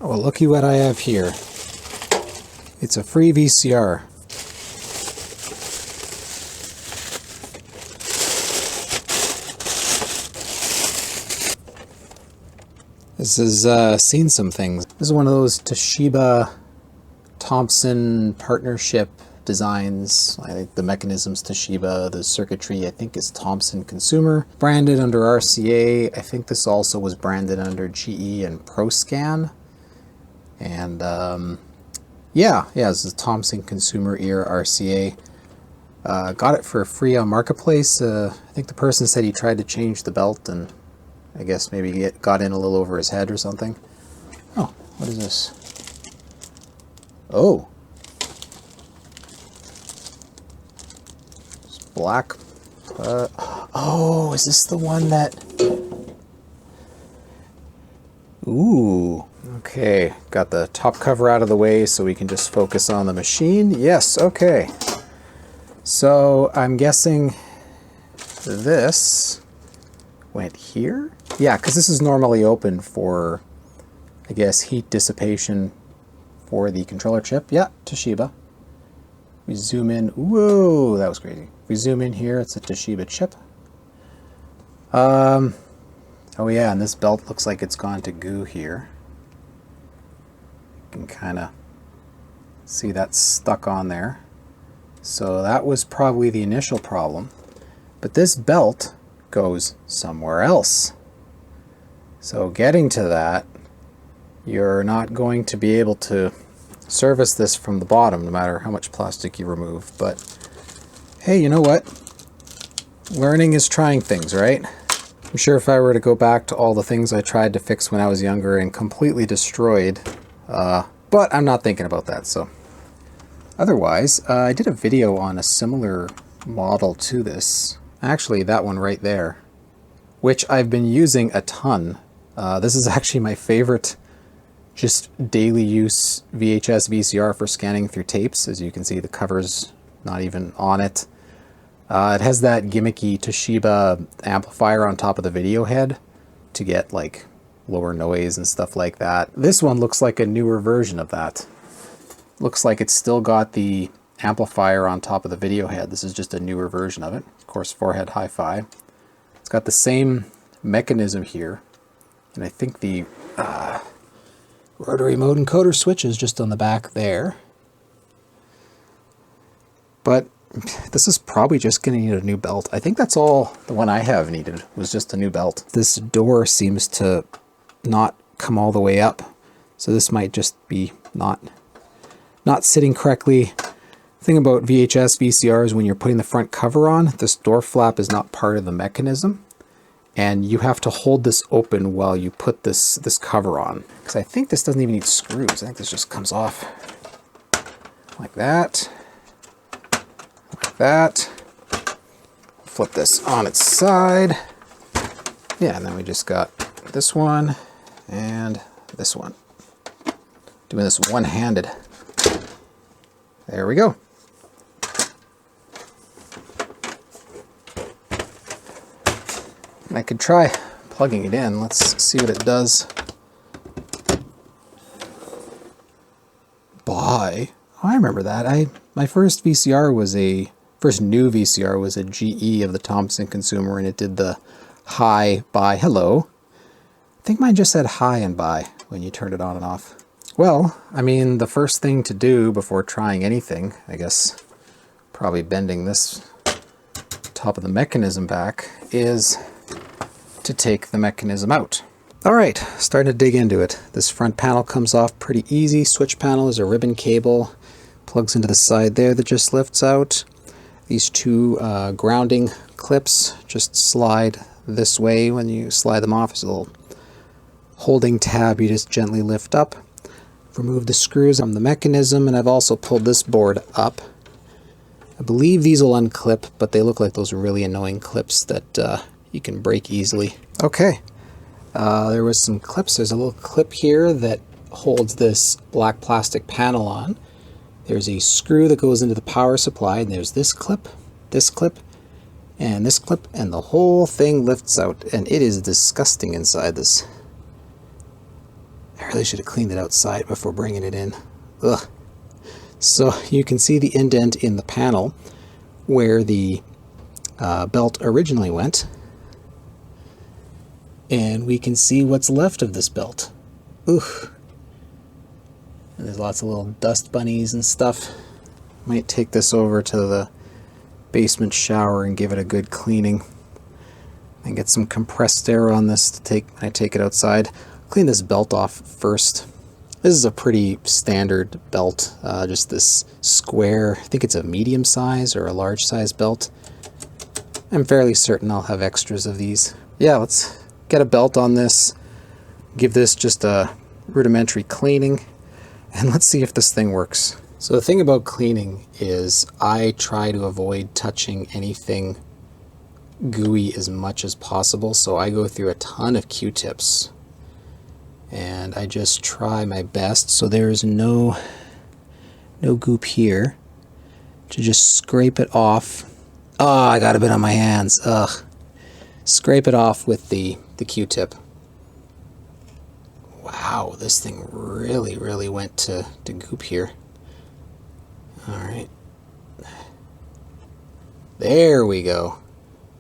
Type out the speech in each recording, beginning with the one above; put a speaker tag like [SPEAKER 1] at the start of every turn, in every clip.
[SPEAKER 1] Oh, looky what I have here. It's a free VCR. This has seen some things. This is one of those Toshiba Thompson partnership designs. I think the mechanism's Toshiba, the circuitry I think is Thompson Consumer. Branded under RCA. I think this also was branded under GE and ProScan. And yeah, this is Thompson Consumer Ear RCA. Got it for free on Marketplace. I think the person said he tried to change the belt and I guess maybe it got in a little over his head or something. Oh, what is this? Oh. It's black. Oh, is this the one that... Ooh. Okay, got the top cover out of the way so we can just focus on the machine. Yes, okay. So I'm guessing this went here? Yeah, because this is normally open for, I guess, heat dissipation for the controller chip. Yeah, Toshiba. We zoom in. Whoa, that was crazy. We zoom in here, it's a Toshiba chip. Oh yeah, and this belt looks like it's gone to goo here. You can kind of see that's stuck on there. So that was probably the initial problem. But this belt goes somewhere else. So getting to that, you're not going to be able to service this from the bottom no matter how much plastic you remove. But hey, you know what? Learning is trying things, right? I'm sure if I were to go back to all the things I tried to fix when I was younger and completely destroyed, but I'm not thinking about that. So otherwise, I did a video on a similar model to this. Actually, that one right there, which I've been using a ton. This is actually my favorite just daily use VHS VCR for scanning through tapes. As you can see, the cover's not even on it. It has that gimmicky Toshiba amplifier on top of the video head to get like lower noise and stuff like that. This one looks like a newer version of that. Looks like it's still got the amplifier on top of the video head. This is just a newer version of it. Of course, forehead hi-fi. It's got the same mechanism here, and I think the rotary mode encoder switch is just on the back there. But this is probably just going to need a new belt. I think that's all the one I have needed, was just a new belt. This door seems to not come all the way up, so this might just be not sitting correctly. The thing about VHS VCRs, when you're putting the front cover on, this door flap is not part of the mechanism, and you have to hold this open while you put this cover on. Because I think this doesn't even need screws. I think this just comes off like that. Like that. Flip this on its side. Yeah, and then we just got this one and this one. Doing this one-handed. There we go. I could try plugging it in. Let's see what it does. Oh, I remember that. My first VCR was first new VCR was a GE of the Thompson Consumer, and it did the hi, bye, hello. I think mine just said hi and bye when you turned it on and off. Well, I mean, the first thing to do before trying anything, I guess, probably bending this top of the mechanism back, is to take the mechanism out. Alright, starting to dig into it. This front panel comes off pretty easy. Switch panel is a ribbon cable. Plugs into the side there that just lifts out. These two grounding clips just slide this way. When you slide them off, there's a little holding tab you just gently lift up. Remove the screws on the mechanism, and I've also pulled this board up. I believe these will unclip, but they look like those really annoying clips that you can break easily. Okay, there was some clips. There's a little clip here that holds this black plastic panel on. There's a screw that goes into the power supply, and there's this clip, and this clip, and the whole thing lifts out, and it is disgusting inside this. I really should have cleaned it outside before bringing it in. Ugh. So you can see the indent in the panel where the belt originally went. And we can see what's left of this belt. Oof. And there's lots of little dust bunnies and stuff. Might take this over to the basement shower and give it a good cleaning. And get some compressed air on this to take when I take it outside. Clean this belt off first. This is a pretty standard belt, just this square, I think it's a medium size or a large size belt. I'm fairly certain I'll have extras of these. Yeah, let's get a belt on this, give this just a rudimentary cleaning, and let's see if this thing works. So the thing about cleaning is I try to avoid touching anything gooey as much as possible, so I go through a ton of Q-tips. And I just try my best, so there's no goop here, to just scrape it off. Oh, I got a bit on my hands. Ugh. Scrape it off with the Q-tip. Wow, this thing really went to goop here. Alright. There we go.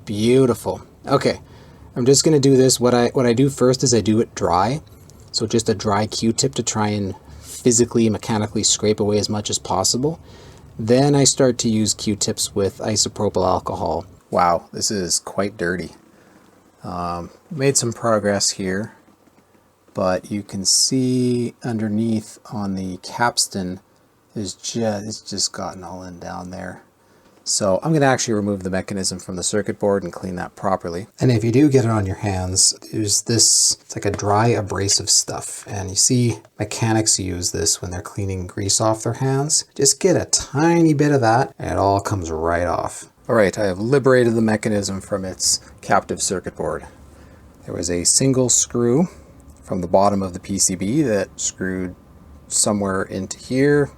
[SPEAKER 1] Beautiful. Okay, I'm just going to do this. What I do first is I do it dry. So just a dry Q-tip to try and physically, mechanically scrape away as much as possible. Then I start to use Q-tips with isopropyl alcohol. Wow, this is quite dirty. Made some progress here, but you can see underneath on the capstan, it's just gotten all in down there. So I'm going to actually remove the mechanism from the circuit board and clean that properly. And if you do get it on your hands, there's this, it's like a dry abrasive stuff. And you see mechanics use this when they're cleaning grease off their hands. Just get a tiny bit of that and it all comes right off. All right, I have liberated the mechanism from its captive circuit board. There was a single screw from the bottom of the PCB that screwed somewhere into here,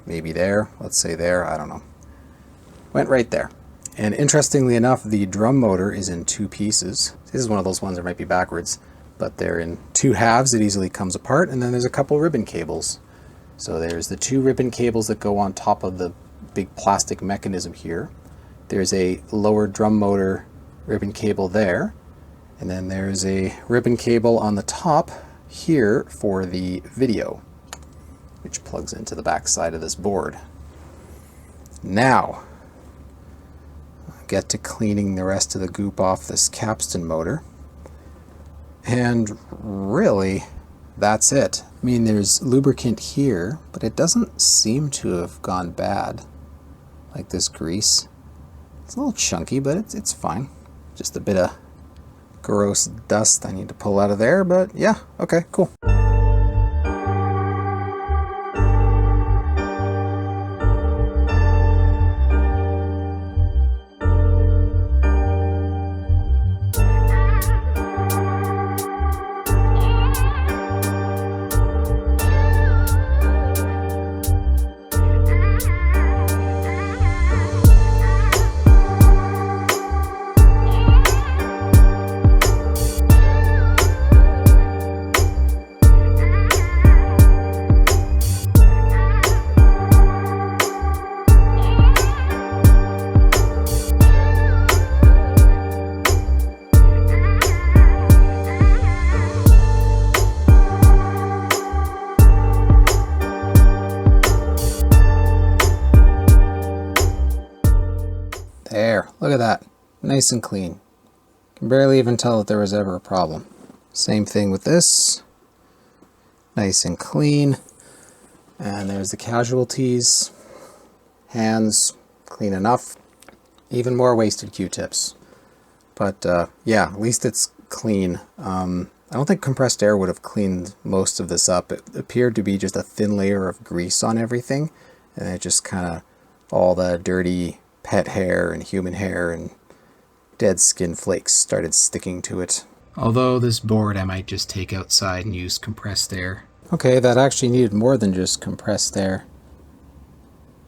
[SPEAKER 1] maybe there, let's say there, I don't know. Went right there. And interestingly enough, the drum motor is in two pieces. This is one of those ones that might be backwards, but they're in two halves. It easily comes apart, and then there's a couple ribbon cables. So there's the two ribbon cables that go on top of the big plastic mechanism here. There's a lower drum motor ribbon cable there, and then there's a ribbon cable on the top here for the video, which plugs into the back side of this board. Now, get to cleaning the rest of the goop off this capstan motor. And really, that's it. I mean, there's lubricant here, but it doesn't seem to have gone bad. Like this grease. It's a little chunky, but it's fine. Just a bit of gross dust I need to pull out of there, but yeah, okay, cool. There, look at that. Nice and clean. Can barely even tell that there was ever a problem. Same thing with this. Nice and clean. And there's the casualties. Hands clean enough. Even more wasted Q-tips. But yeah, at least it's clean. I don't think compressed air would have cleaned most of this up. It appeared to be just a thin layer of grease on everything. And it just kind of all the dirty pet hair and human hair and dead skin flakes started sticking to it. Although this board I might just take outside and use compressed air. Okay, that actually needed more than just compressed air.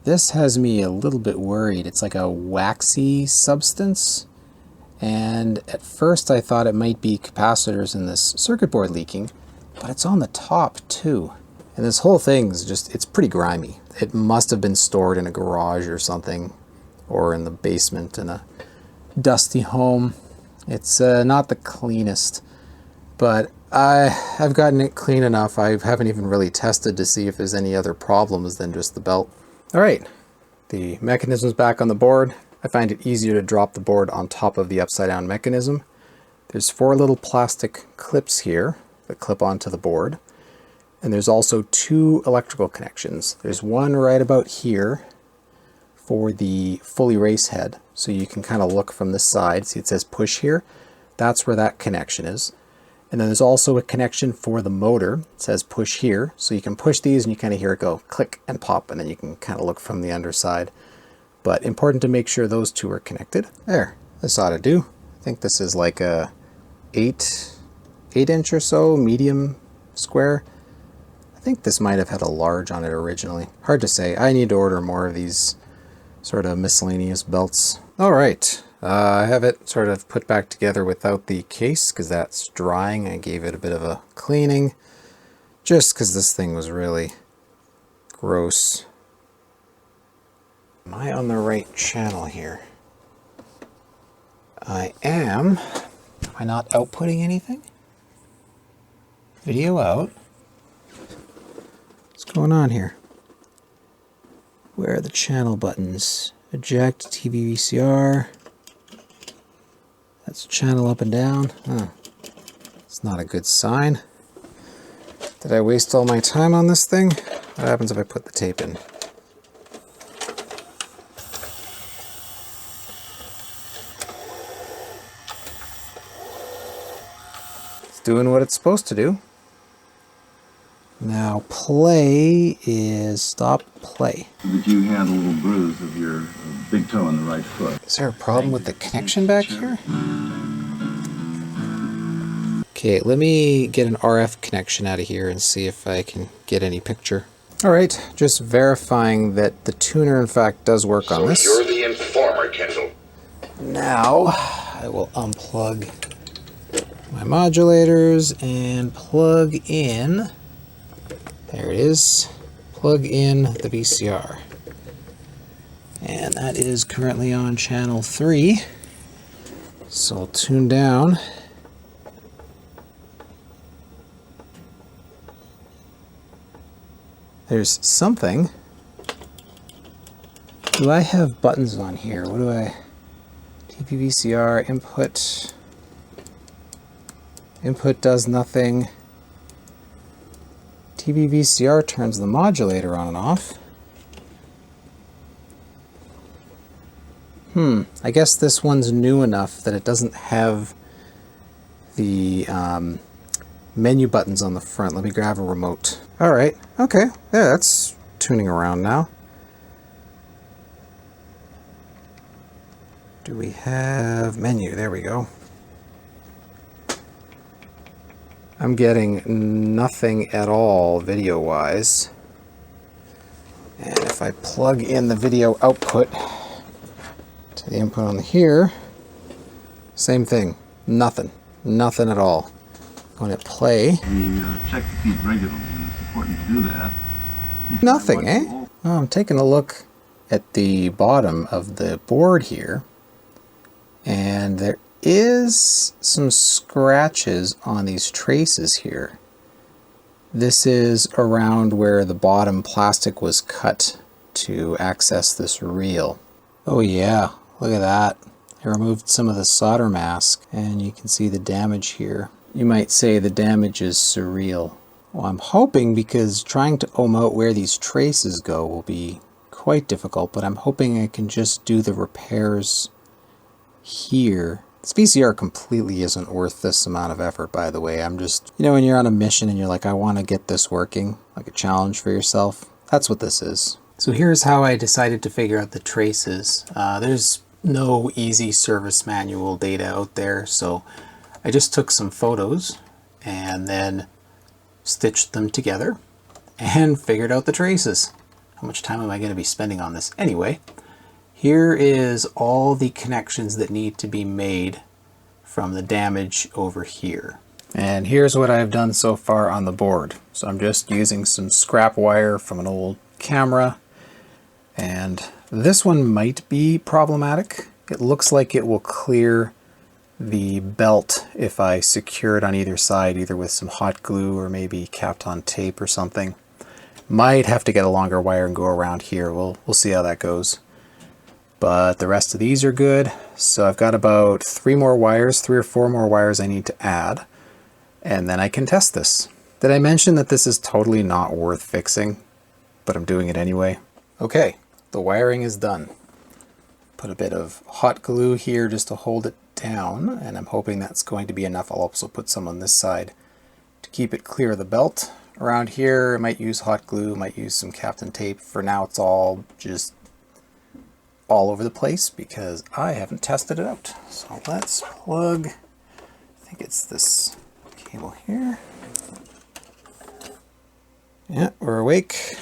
[SPEAKER 1] This has me a little bit worried. It's like a waxy substance, and at first I thought it might be capacitors in this circuit board leaking, but it's on the top too. And this whole thing's just, it's pretty grimy. It must have been stored in a garage or something, or in the basement in a dusty home. It's not the cleanest, but I've gotten it clean enough. I haven't even really tested to see if there's any other problems than just the belt. All right, the mechanism's back on the board. I find it easier to drop the board on top of the upside down mechanism. There's 4 little plastic clips here that clip onto the board. And there's also 2 electrical connections. There's one right about here for the full erase head. So you can kind of look from this side. See, it says push here. That's where that connection is. And then there's also a connection for the motor. It says push here. So you can push these and you kind of hear it go click and pop, and then you can kind of look from the underside. But important to make sure those 2 are connected. There, this ought to do. I think this is like a 8-inch or so medium square. I think this might have had a large on it originally. Hard to say. I need to order more of these sort of miscellaneous belts. All right, I have it sort of put back together without the case because that's drying. I gave it a bit of a cleaning just because this thing was really gross. Am I on the right channel here? I am. Am I not outputting anything? Video out. What's going on here? Where are the channel buttons? Eject, TV VCR. That's channel up and down. Huh. It's not a good sign. Did I waste all my time on this thing? What happens if I put the tape in? It's doing what it's supposed to do. Now play is stop play.
[SPEAKER 2] That you had a little bruise of your big toe on the right foot.
[SPEAKER 1] Is there a problem with the connection back here? Okay, let me get an RF connection out of here and see if I can get any picture. All right, just verifying that the tuner in fact does work on this.
[SPEAKER 3] So you're the informer, Kendall.
[SPEAKER 1] Now I will unplug my modulators and plug in. There it is. Plug in the VCR. And that is currently on channel 3. So I'll tune down. There's something. Do I have buttons on here? What do I... TV VCR, input. Input does nothing. TV VCR turns the modulator on and off. I guess this one's new enough that it doesn't have the menu buttons on the front. Let me grab a remote. All right, okay, yeah, that's tuning around now. Do we have menu? There we go. I'm getting nothing at all video-wise. And if I plug in the video output to the input on here, same thing, nothing at all. Going to play.
[SPEAKER 2] We check the feed regularly, and it's important to do that.
[SPEAKER 1] Nothing, eh? Oh, I'm taking a look at the bottom of the board here, and there is some scratches on these traces here. This is around where the bottom plastic was cut to access this reel. Oh yeah, look at that. I removed some of the solder mask and you can see the damage here. You might say the damage is surreal. Well, I'm hoping, because trying to ohm out where these traces go will be quite difficult, but I'm hoping I can just do the repairs here. This VCR completely isn't worth this amount of effort, by the way. I'm just, you know, when you're on a mission and you're like, I want to get this working, like a challenge for yourself, that's what this is. So here's how I decided to figure out the traces. There's no easy service manual data out there, so I just took some photos and then stitched them together and figured out the traces. How much time am I going to be spending on this anyway? Here is all the connections that need to be made from the damage over here. And here's what I've done so far on the board. So I'm just using some scrap wire from an old camera, and this one might be problematic. It looks like it will clear the belt if I secure it on either side, either with some hot glue or maybe capped on tape or something. Might have to get a longer wire and go around here. We'll see how that goes. But the rest of these are good. So I've got about 3 or 4 more wires I need to add, and then I can test this. Did I mention that this is totally not worth fixing, but I'm doing it anyway? Okay, the wiring is done. Put a bit of hot glue here just to hold it down, and I'm hoping that's going to be enough. I'll also put some on this side to keep it clear of the belt. Around here I might use hot glue, might use some Captain tape. For now it's all just all over the place because I haven't tested it out. So let's plug, I think it's this cable here. Yeah, we're awake.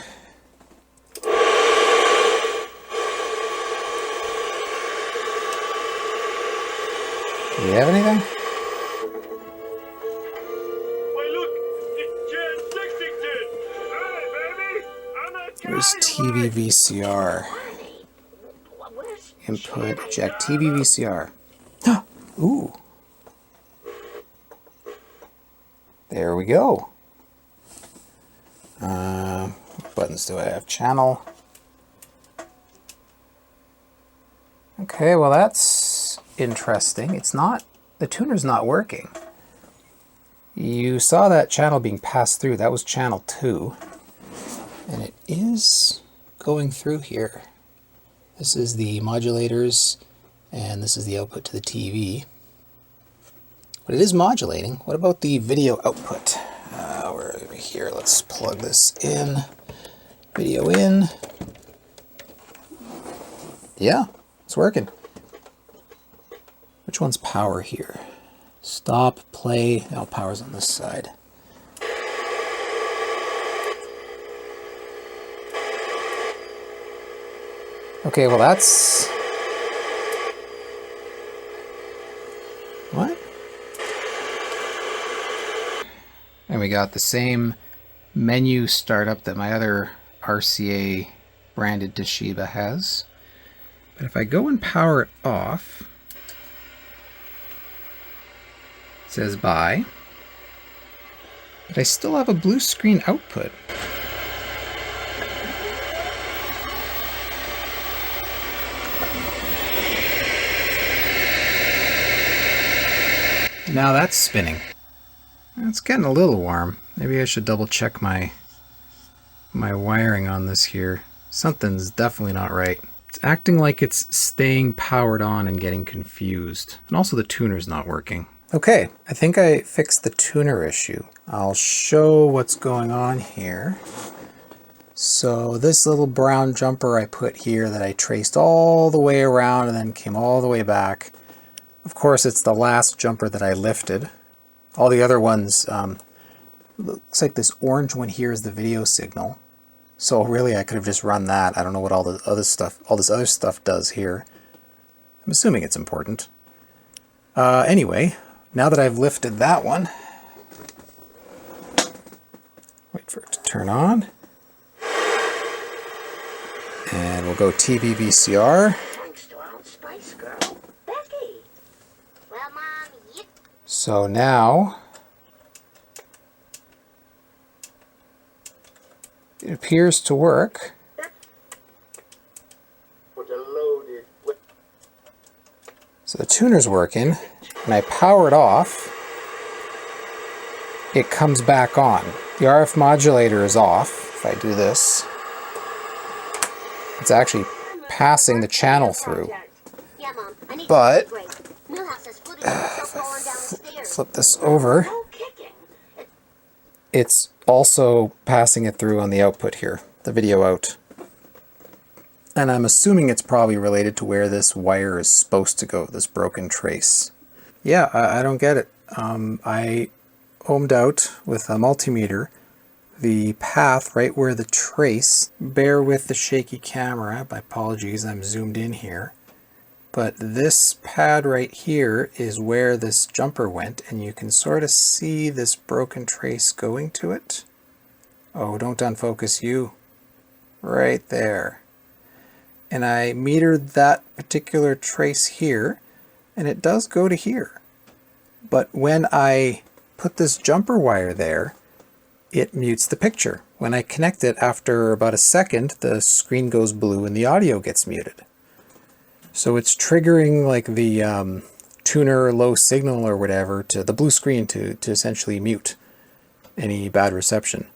[SPEAKER 1] Do you have anything?
[SPEAKER 4] Why look, it's Jan Sexington! Hey baby, I'm that guy.
[SPEAKER 1] Here's TV VCR. Input, jack TV VCR. Ooh. There we go. What buttons do I have? Channel. Okay, well that's interesting. It's not, the tuner's not working. You saw that channel being passed through. That was channel 2. And it is going through here. This is the modulators, and this is the output to the TV. But it is modulating. What about the video output? We're over here. Let's plug this in. Video in. Yeah, it's working. Which one's power here? Stop, play. Now power's on this side. Okay, well that's... What? And we got the same menu startup that my other RCA branded Toshiba has. But if I go and power it off, it says bye. But I still have a blue screen output. Now that's spinning. It's getting a little warm. Maybe I should double check my wiring on this here. Something's definitely not right. It's acting like it's staying powered on and getting confused. And also the tuner's not working. Okay, I think I fixed the tuner issue. I'll show what's going on here. So this little brown jumper I put here that I traced all the way around and then came all the way back. Of course, it's the last jumper that I lifted. All the other ones, looks like this orange one here is the video signal. So really I could have just run that. I don't know what all this other stuff does here. I'm assuming it's important. Anyway, now that I've lifted that one, wait for it to turn on. And we'll go TV VCR. So now it appears to work. So the tuner's working. When I power it off, it comes back on. The RF modulator is off. If I do this, it's actually passing the channel through. But if I flip this over, it's also passing it through on the output here, the video out. And I'm assuming it's probably related to where this wire is supposed to go, this broken trace. Yeah, I don't get it. I ohmed out with a multimeter the path right where the trace, bear with the shaky camera, my apologies, I'm zoomed in here. But this pad right here is where this jumper went, and you can sort of see this broken trace going to it. Oh, don't unfocus you. Right there. And I metered that particular trace here, and it does go to here. But when I put this jumper wire there, it mutes the picture. When I connect it, after about a second, the screen goes blue and the audio gets muted. So it's triggering like the tuner low signal or whatever to the blue screen to essentially mute any bad reception.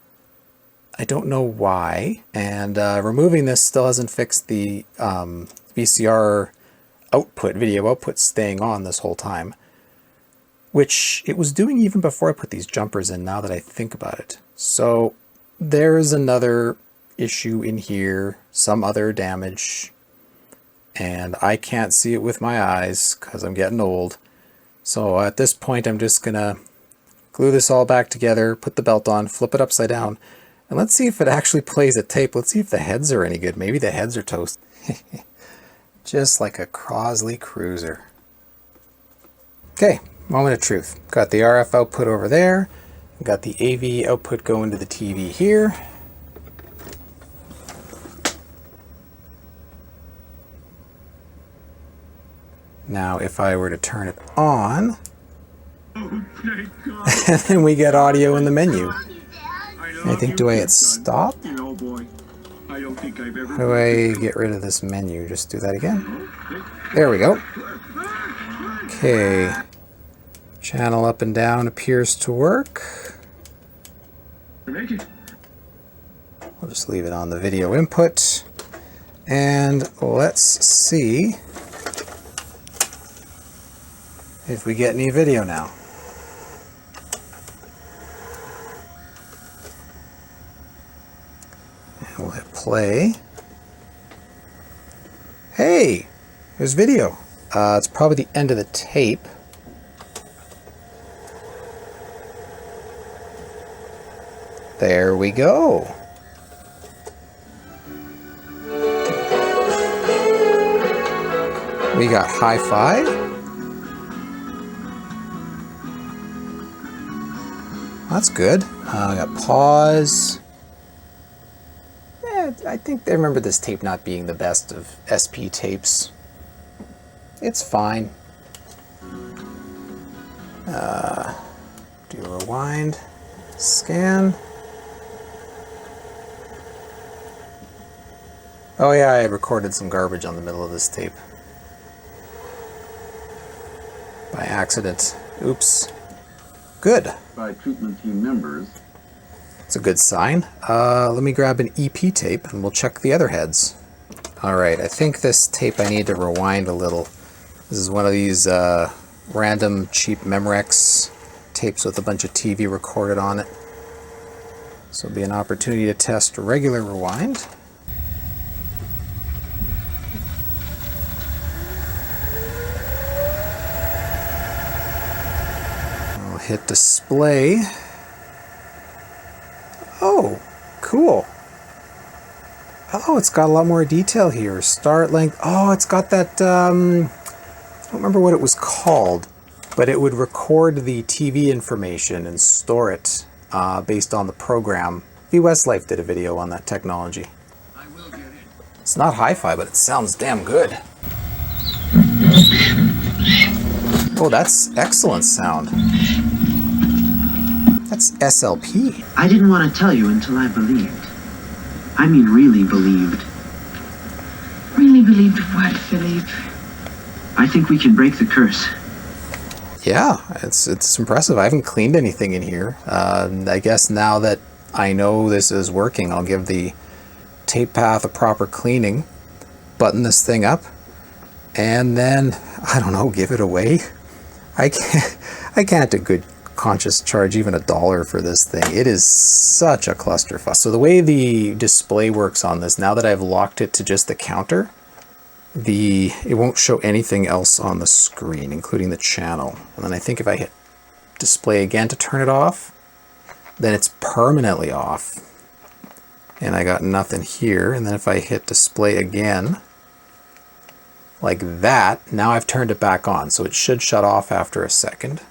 [SPEAKER 1] I don't know why, and removing this still hasn't fixed the VCR output, video output staying on this whole time, which it was doing even before I put these jumpers in, now that I think about it. So there's another issue in here, some other damage, and I can't see it with my eyes because I'm getting old. So at this point I'm just gonna glue this all back together, put the belt on, flip it upside down, and let's see if it actually plays a tape. Let's see if the heads are any good. Maybe the heads are toast. Just like a Crosley Cruiser. Okay, moment of truth. Got the RF output over there. Got the AV output going to the TV here. Now if I were to turn it on, and then we get audio in the menu. I think, do I hit stop? How do I get rid of this menu? Just do that again. There we go. Okay. Channel up and down appears to work. I'll just leave it on the video input. And let's see if we get any video now. And we'll hit play. Hey, there's video. It's probably the end of the tape. There we go. We got hi-fi. That's good. We got pause. Yeah, I think I remember this tape not being the best of SP tapes. It's fine. Do a rewind, scan. Oh yeah, I had recorded some garbage on the middle of this tape. By accident. Oops. Good.
[SPEAKER 2] By treatment team members.
[SPEAKER 1] It's a good sign. Let me grab an EP tape and we'll check the other heads. Alright, I think this tape I need to rewind a little. This is one of these random cheap Memorex tapes with a bunch of TV recorded on it. So it'll be an opportunity to test regular rewind. I'll hit display. Oh, cool. Oh, it's got a lot more detail here. Start length. Oh, it's got that, I don't remember what it was called, but it would record the TV information and store it based on the program. Westlife did a video on that technology. It's not hi-fi, but it sounds damn good. Oh, that's excellent sound. That's SLP.
[SPEAKER 5] I didn't want to tell you until I believed. I mean, really believed.
[SPEAKER 6] Really believed what, Philippe?
[SPEAKER 5] I think we can break the curse.
[SPEAKER 1] Yeah, it's impressive. I haven't cleaned anything in here. I guess now that I know this is working, I'll give the tape path a proper cleaning, button this thing up, and then, I don't know, give it away. I can't at good conscious charge even $1 for this thing. It is such a clusterfuck. So the way the display works on this, now that I've locked it to just the counter, it won't show anything else on the screen, including the channel. And then I think if I hit display again to turn it off, then it's permanently off. And I got nothing here. And then if I hit display again, like that. Now I've turned it back on, so it should shut off after a second.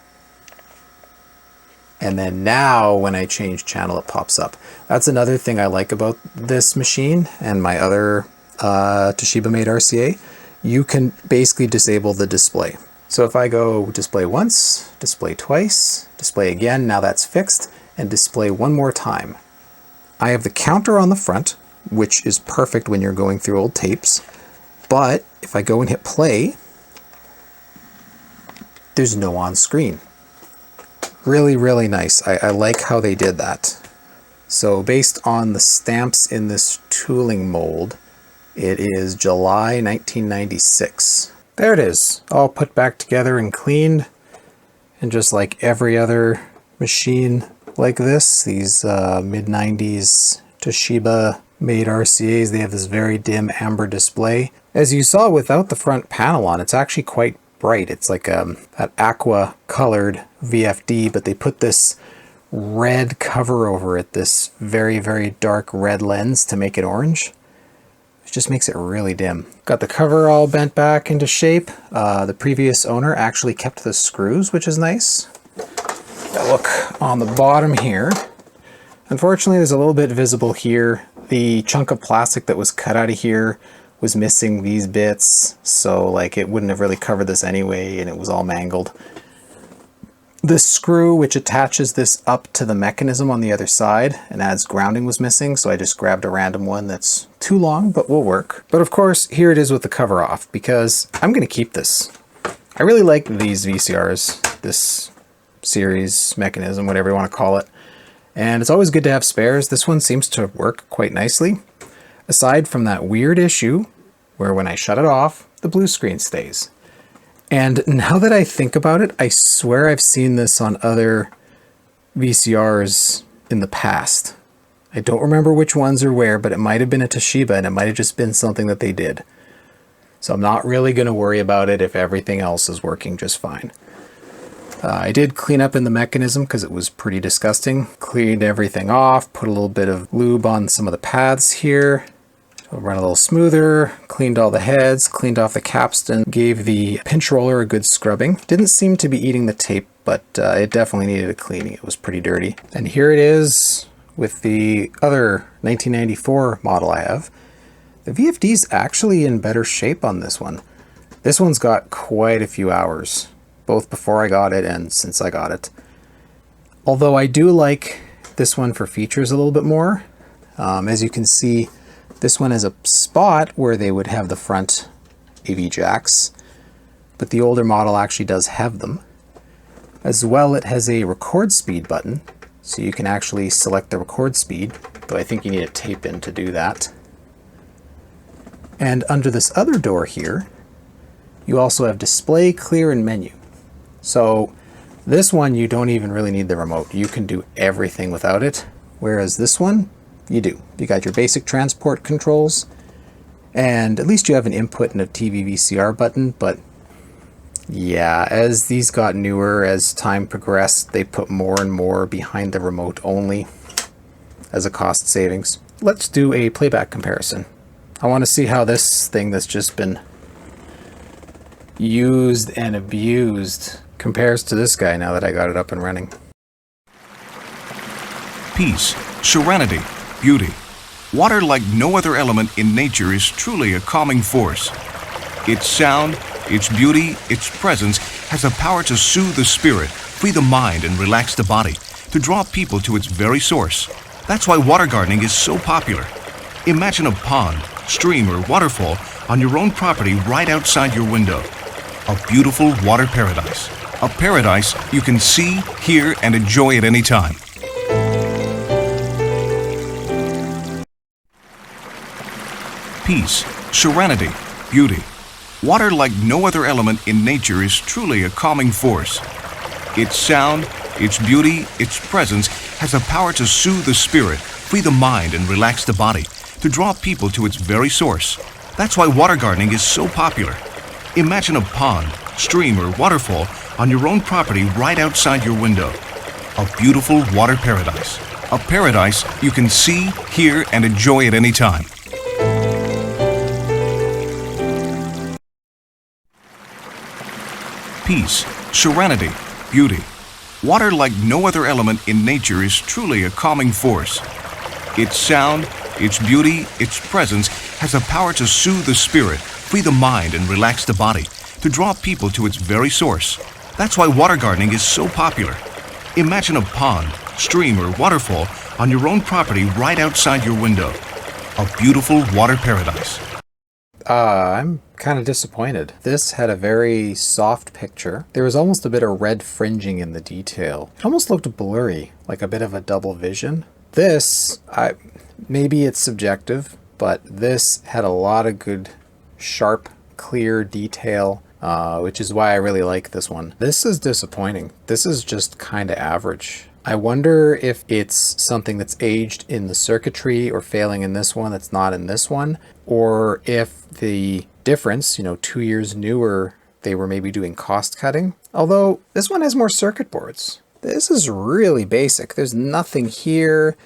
[SPEAKER 1] And then now when I change channel, it pops up. That's another thing I like about this machine and my other Toshiba made RCA. You can basically disable the display. So if I go display once, display twice, display again, now that's fixed, and display one more time. I have the counter on the front, which is perfect when you're going through old tapes. But if I go and hit play, there's no on screen. Really, really nice. I like how they did that. So based on the stamps in this tooling mold, it is July 1996. There it is, all put back together and cleaned. And just like every other machine like this, these mid-90s Toshiba made RCAs, they have this very dim amber display. As you saw without the front panel on, it's actually quite bright. It's like that aqua colored VFD, but they put this red cover over it, this very, very dark red lens to make it orange. It just makes it really dim. Got the cover all bent back into shape. The previous owner actually kept the screws, which is nice. Look on the bottom here. Unfortunately, there's a little bit visible here. The chunk of plastic that was cut out of here was missing these bits, so like it wouldn't have really covered this anyway, and it was all mangled. This screw which attaches this up to the mechanism on the other side and adds grounding was missing, so I just grabbed a random one that's too long but will work. But of course, here it is with the cover off, because I'm going to keep this. I really like these VCRs, this series mechanism, whatever you want to call it, and it's always good to have spares. This one seems to work quite nicely, aside from that weird issue where when I shut it off, the blue screen stays. And now that I think about it, I swear I've seen this on other VCRs in the past. I don't remember which ones or where, but it might have been a Toshiba, and it might have just been something that they did. So I'm not really going to worry about it if everything else is working just fine. I did clean up in the mechanism because it was pretty disgusting. Cleaned everything off, put a little bit of lube on some of the pads here. Run a little smoother, cleaned all the heads, cleaned off the capstan, gave the pinch roller a good scrubbing. Didn't seem to be eating the tape, but it definitely needed a cleaning. It was pretty dirty. And here it is with the other 1994 model I have. The VFD's actually in better shape on this one. This one's got quite a few hours, both before I got it and since I got it. Although I do like this one for features a little bit more. As you can see, this one has a spot where they would have the front AV jacks, but the older model actually does have them. As well, it has a record speed button, so you can actually select the record speed, though I think you need a tape in to do that. And under this other door here, you also have display, clear, and menu. So this one, you don't even really need the remote. You can do everything without it, whereas this one, you do. You got your basic transport controls, and at least you have an input and a TV VCR button, but yeah, as these got newer, as time progressed, they put more and more behind the remote only as a cost savings. Let's do a playback comparison. I want to see how this thing that's just been used and abused compares to this guy now that I got it up and running.
[SPEAKER 7] Peace, serenity, beauty. Water, like no other element in nature, is truly a calming force. Its sound, its beauty, its presence has the power to soothe the spirit, free the mind, and relax the body, to draw people to its very source. That's why water gardening is so popular. Imagine a pond, stream, or waterfall on your own property right outside your window. A beautiful water paradise. A paradise you can see, hear, and enjoy at any time. Peace, serenity, beauty. Water, like no other element in nature, is truly a calming force. Its sound, its beauty, its presence has the power to soothe the spirit, free the mind, and relax the body, to draw people to its very source. That's why water gardening is so popular. Imagine a pond, stream, or waterfall on your own property right outside your window. A beautiful water paradise. A paradise you can see, hear, and enjoy at any time. peace, serenity, beauty. Water, like no other element in nature, is truly a calming force. Its sound, its beauty, its presence has a power to soothe the spirit, free the mind, and relax the body, to draw people to its very source. That's why water gardening is so popular. Imagine a pond, stream, or waterfall on your own property right outside your window. A beautiful water paradise.
[SPEAKER 1] I'm kind of disappointed. This had a very soft picture. There was almost a bit of red fringing in the detail. It almost looked blurry, like a bit of a double vision. This, maybe it's subjective, but this had a lot of good, sharp, clear detail, which is why I really like this one. This is disappointing. This is just kind of average. I wonder if it's something that's aged in the circuitry or failing in this one that's not in this one, or if the difference, 2 years newer, they were maybe doing cost cutting. Although this one has more circuit boards. This is really basic. There's nothing here.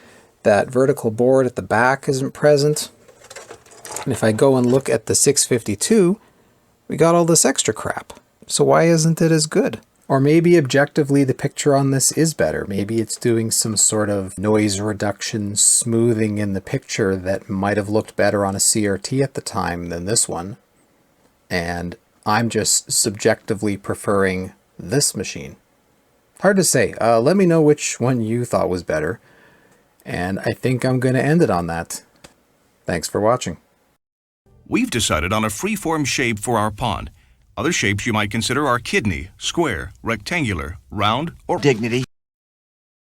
[SPEAKER 1] That vertical board at the back isn't present. And if I go and look at the 652, we got all this extra crap. So why isn't it as good? Or maybe objectively the picture on this is better. Maybe it's doing some sort of noise reduction, smoothing in the picture that might have looked better on a CRT at the time than this one. And I'm just subjectively preferring this machine. Hard to say. Let me know which one you thought was better. And I think I'm going to end it on that. Thanks for watching.
[SPEAKER 7] We've decided on a free-form shape for our pond. Other shapes you might consider are kidney, square, rectangular, round, or
[SPEAKER 5] Dignity.